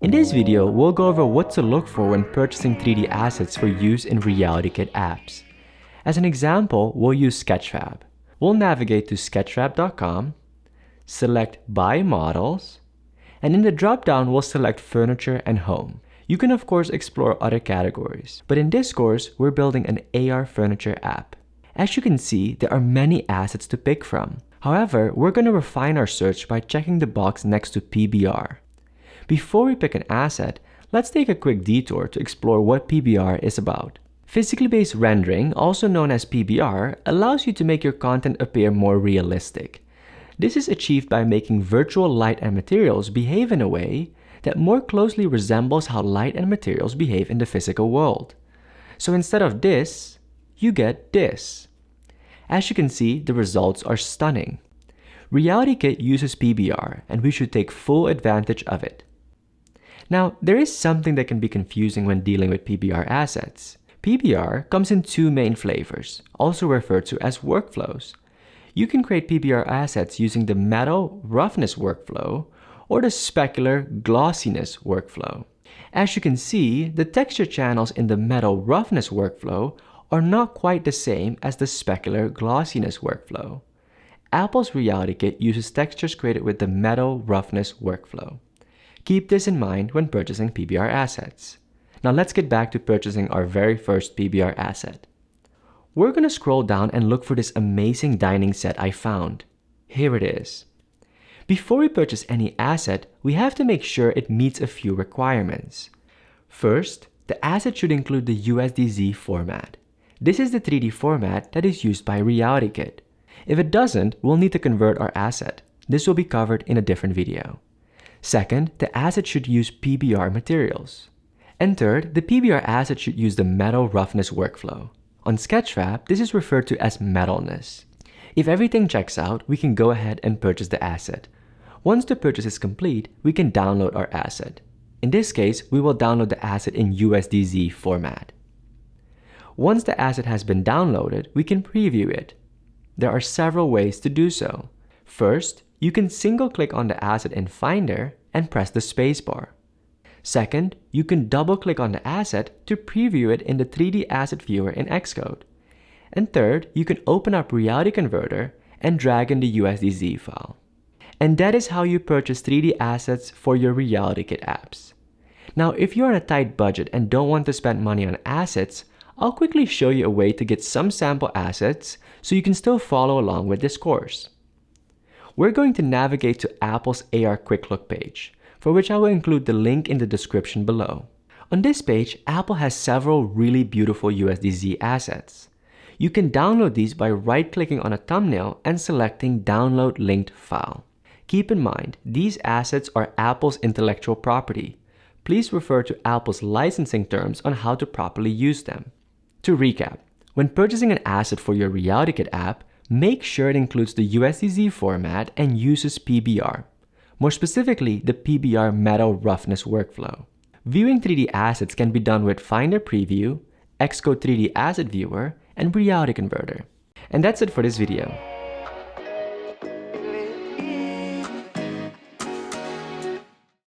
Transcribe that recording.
In this video, we'll go over what to look for when purchasing 3D assets for use in RealityKit apps. As an example, we'll use Sketchfab. We'll navigate to sketchfab.com, select Buy Models, and in the drop-down, we'll select Furniture and Home. You can of course explore other categories, but in this course, we're building an AR furniture app. As you can see, there are many assets to pick from. However, we're going to refine our search by checking the box next to PBR. Before we pick an asset, let's take a quick detour to explore what PBR is about. Physically based rendering, also known as PBR, allows you to make your content appear more realistic. This is achieved by making virtual light and materials behave in a way that more closely resembles how light and materials behave in the physical world. So instead of this, you get this. As you can see, the results are stunning. RealityKit uses PBR, and we should take full advantage of it. Now, there is something that can be confusing when dealing with PBR assets. PBR comes in two main flavors, also referred to as workflows. You can create PBR assets using the metal roughness workflow or the specular glossiness workflow. As you can see, the texture channels in the metal roughness workflow are not quite the same as the specular glossiness workflow. Apple's RealityKit uses textures created with the metal roughness workflow. Keep this in mind when purchasing PBR assets. Now let's get back to purchasing our very first PBR asset. We're going to scroll down and look for this amazing dining set I found. Here it is. Before we purchase any asset, we have to make sure it meets a few requirements. First, the asset should include the USDZ format. This is the 3D format that is used by RealityKit. If it doesn't, we'll need to convert our asset. This will be covered in a different video. Second, the asset should use PBR materials. And third, the PBR asset should use the metal roughness workflow. On Sketchfab, this is referred to as metalness. If everything checks out, we can go ahead and purchase the asset. Once the purchase is complete, we can download our asset. In this case, we will download the asset in USDZ format. Once the asset has been downloaded, we can preview it. There are several ways to do so. First, you can single-click on the asset in Finder and press the spacebar. Second, you can double-click on the asset to preview it in the 3D Asset Viewer in Xcode. And third, you can open up Reality Converter and drag in the USDZ file. And that is how you purchase 3D assets for your RealityKit apps. Now, if you're on a tight budget and don't want to spend money on assets, I'll quickly show you a way to get some sample assets so you can still follow along with this course. We're going to navigate to Apple's AR Quick Look page, for which I will include the link in the description below. On this page, Apple has several really beautiful USDZ assets. You can download these by right-clicking on a thumbnail and selecting Download Linked File. Keep in mind, these assets are Apple's intellectual property. Please refer to Apple's licensing terms on how to properly use them. To recap, when purchasing an asset for your RealityKit app, make sure it includes the USDZ format and uses PBR. More specifically, the PBR metal roughness workflow. Viewing 3D assets can be done with Finder Preview, Xcode 3D Asset Viewer, and Reality Converter. And that's it for this video.